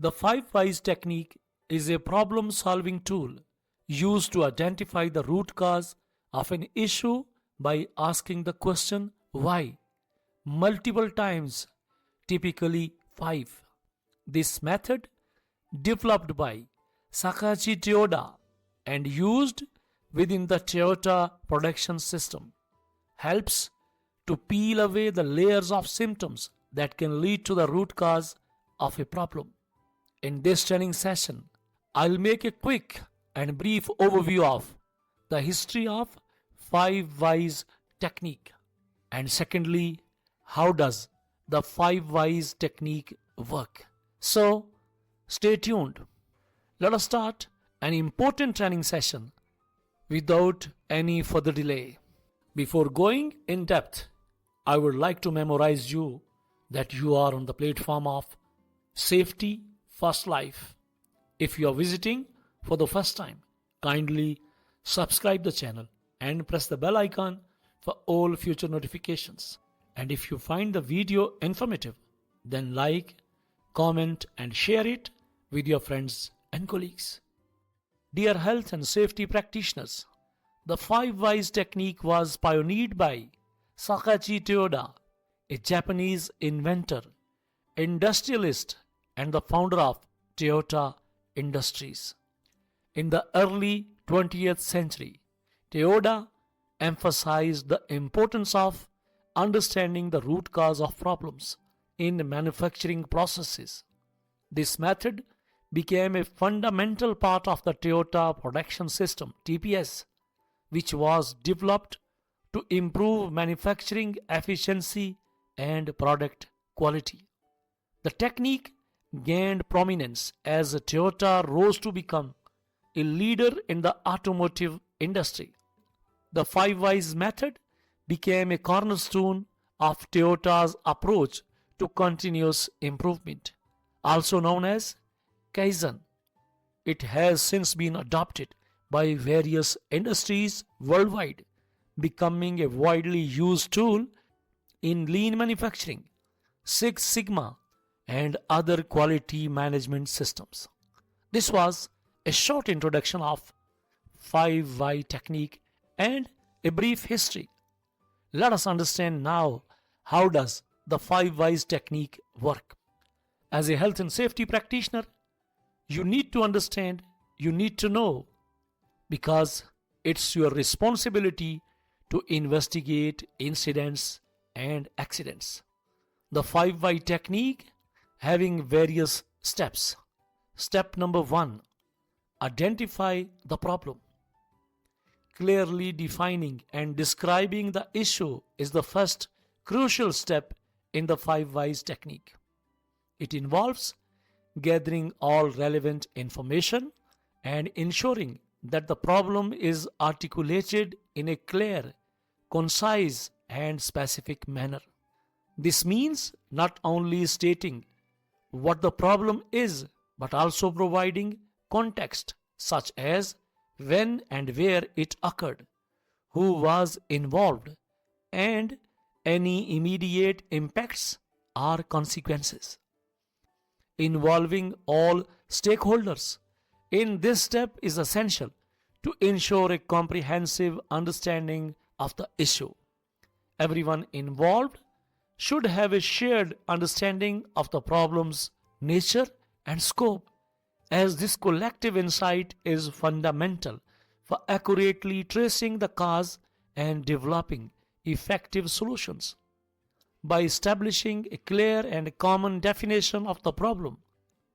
The five whys technique is a problem solving tool used to identify the root cause of an issue by asking the question why multiple times, typically 5. This method, developed by Sakachi Toyoda and used within the Toyota production system, helps to peel away the layers of symptoms that can lead to the root cause of a problem. In this training session, I'll make a quick and brief overview of the history of 5 whys technique, and secondly, how does the 5 whys technique work. So, stay tuned. Let us start an important training session without any further delay. Before going in depth, I would like to memorize you that you are on the platform of Safety First Life. If you are visiting for the first time, kindly subscribe the channel and press the bell icon for all future notifications. And if you find the video informative, then like, comment and share it with your friends and colleagues. Dear health and safety practitioners, the 5 whys technique was pioneered by Sakachi Toyoda, a Japanese inventor, industrialist and the founder of Toyota Industries. In the early 20th century, Toyoda emphasized the importance of understanding the root cause of problems in manufacturing processes. This method became a fundamental part of the Toyota production system (TPS), which was developed to improve manufacturing efficiency and product quality. The technique gained prominence as Toyota rose to become a leader in the automotive industry. The 5 whys method became a cornerstone of Toyota's approach to continuous improvement, also known as Kaizen. It has since been adopted by various industries worldwide, becoming a widely used tool in lean manufacturing, Six Sigma, and other quality management systems. This was a short introduction of 5 why technique and a brief history. Let us understand now how does the 5 whys technique work. As a health and safety practitioner, you need to understand, you need to know, because it's your responsibility to investigate incidents and accidents. The 5 why technique having various steps. Step number 1, identify the problem. Clearly defining and describing the issue is the first crucial step in the 5 whys technique. It involves gathering all relevant information and ensuring that the problem is articulated in a clear, concise, and specific manner. This means not only stating what the problem is, but also providing context such as when and where it occurred, who was involved, and any immediate impacts or consequences. Involving all stakeholders in this step is essential to ensure a comprehensive understanding of the issue. Everyone involved should have a shared understanding of the problem's nature and scope, as this collective insight is fundamental for accurately tracing the cause and developing effective solutions. By establishing a clear and common definition of the problem,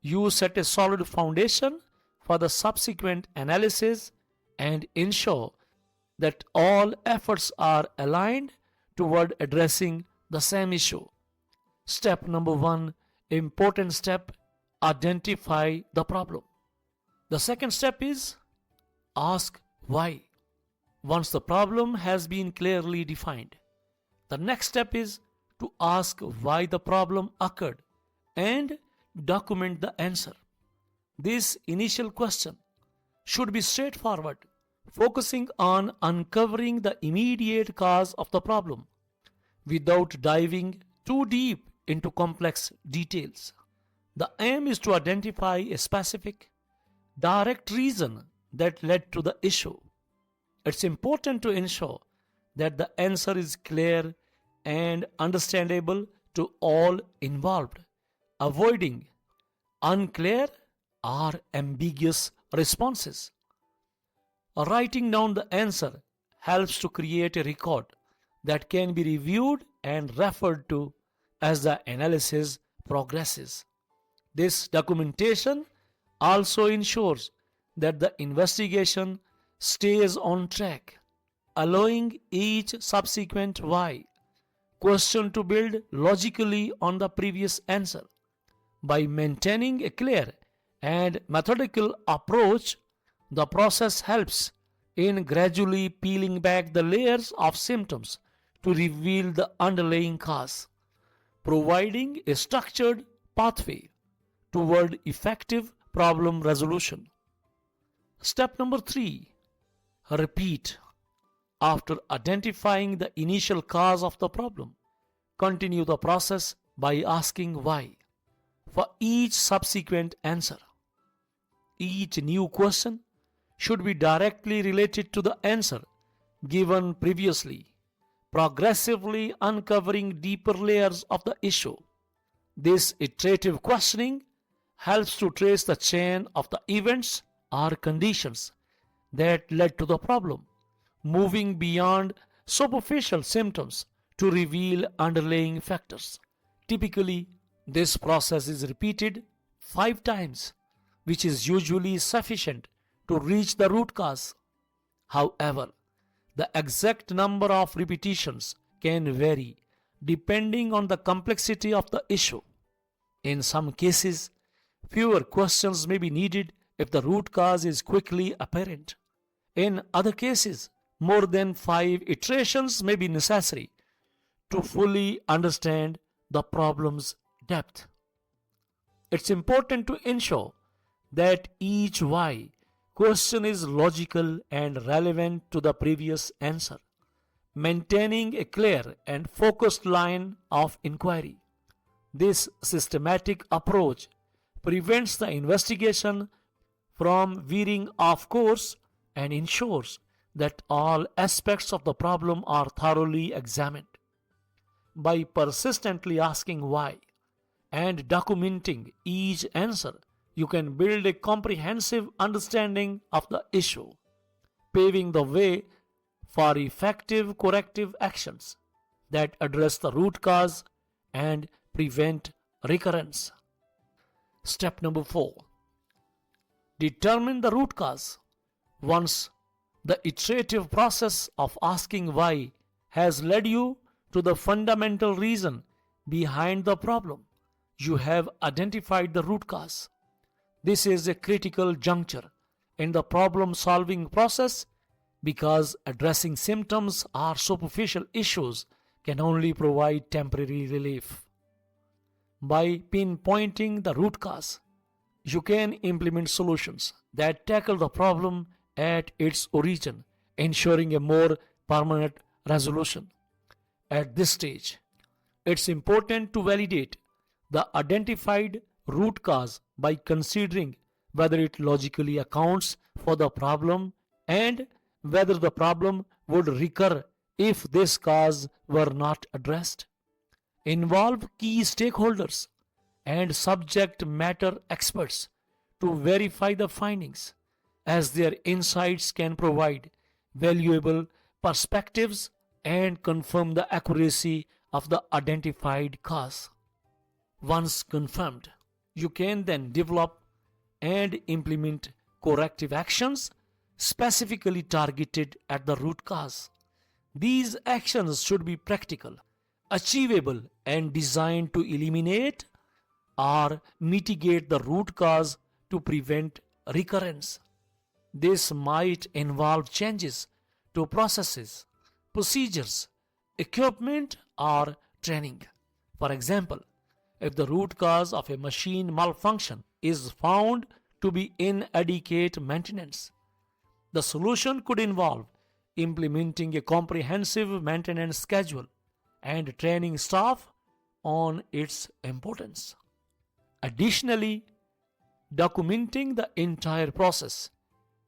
you set a solid foundation for the subsequent analysis and ensure that all efforts are aligned toward addressing the same issue. Step number 1, important step, identify the problem. The second step is ask why. Once the problem has been clearly defined, the next step is to ask why the problem occurred and document the answer. This initial question should be straightforward, focusing on uncovering the immediate cause of the problem without diving too deep into complex details. The aim is to identify a specific, direct reason that led to the issue. It's important to ensure that the answer is clear and understandable to all involved, avoiding unclear or ambiguous responses. Writing down the answer helps to create a record that can be reviewed and referred to as the analysis progresses. This documentation also ensures that the investigation stays on track, allowing each subsequent why question to build logically on the previous answer. By maintaining a clear and methodical approach, the process helps in gradually peeling back the layers of symptoms to reveal the underlying cause, providing a structured pathway toward effective problem resolution. Step number 3. Repeat. After identifying the initial cause of the problem, continue the process by asking why for each subsequent answer. Each new question should be directly related to the answer given previously, progressively uncovering deeper layers of the issue. This iterative questioning helps to trace the chain of the events or conditions that led to the problem, moving beyond superficial symptoms to reveal underlying factors. Typically, this process is repeated 5 times, which is usually sufficient to reach the root cause. However, the exact number of repetitions can vary depending on the complexity of the issue. In some cases, fewer questions may be needed if the root cause is quickly apparent. In other cases, more than 5 iterations may be necessary to fully understand the problem's depth. It's important to ensure that each why question is logical and relevant to the previous answer, maintaining a clear and focused line of inquiry. This systematic approach prevents the investigation from veering off course and ensures that all aspects of the problem are thoroughly examined. By persistently asking why and documenting each answer, you can build a comprehensive understanding of the issue, paving the way for effective corrective actions that address the root cause and prevent recurrence. Step number 4. Determine the root cause. Once the iterative process of asking why has led you to the fundamental reason behind the problem, you have identified the root cause. This is a critical juncture in the problem-solving process because addressing symptoms or superficial issues can only provide temporary relief. By pinpointing the root cause, you can implement solutions that tackle the problem at its origin, ensuring a more permanent resolution. At this stage, it's important to validate the identified root cause by considering whether it logically accounts for the problem and whether the problem would recur if this cause were not addressed. Involve key stakeholders and subject matter experts to verify the findings, as their insights can provide valuable perspectives and confirm the accuracy of the identified cause. Once confirmed, you can then develop and implement corrective actions specifically targeted at the root cause. These actions should be practical, achievable, and designed to eliminate or mitigate the root cause to prevent recurrence. This might involve changes to processes, procedures, equipment, or training. For example, if the root cause of a machine malfunction is found to be inadequate maintenance, the solution could involve implementing a comprehensive maintenance schedule and training staff on its importance. Additionally, documenting the entire process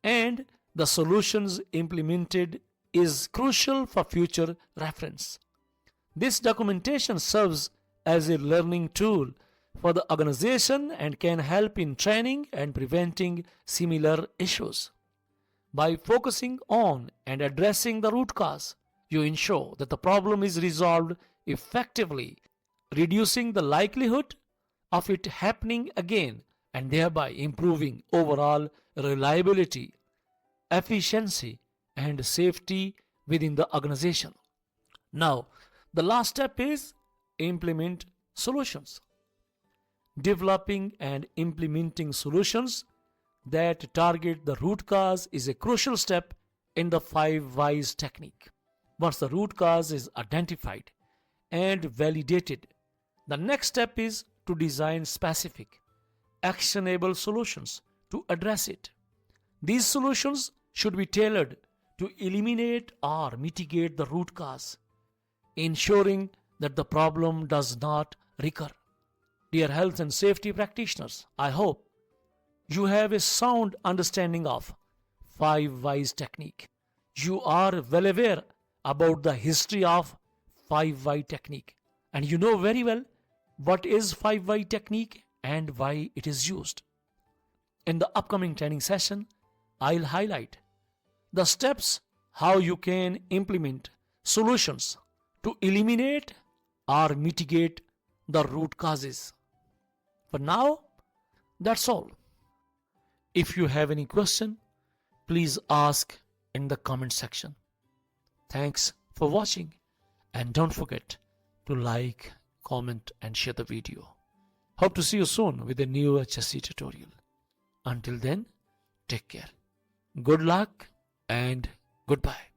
and the solutions implemented is crucial for future reference. This documentation serves as a learning tool for the organization and can help in training and preventing similar issues. By focusing on and addressing the root cause, you ensure that the problem is resolved effectively, reducing the likelihood of it happening again and thereby improving overall reliability, efficiency, and safety within the organization. Now, the last step is implement solutions. Developing and implementing solutions that target the root cause is a crucial step in the 5 whys technique. Once the root cause is identified and validated, the next step is to design specific, actionable solutions to address it. These solutions should be tailored to eliminate or mitigate the root cause, ensuring that the problem does not recur. Dear health and safety practitioners, I hope you have a sound understanding of 5 whys technique. You are well aware about the history of 5 why technique, and you know very well what is 5 why technique and why it is used. In the upcoming training session, I'll highlight the steps how you can implement solutions to eliminate or mitigate the root causes. For now, that's all. If you have any question, please ask in the comment section. Thanks for watching, and don't forget to like, comment and share the video. Hope to see you soon with a new HSC tutorial. Until then, take care. Good luck and goodbye.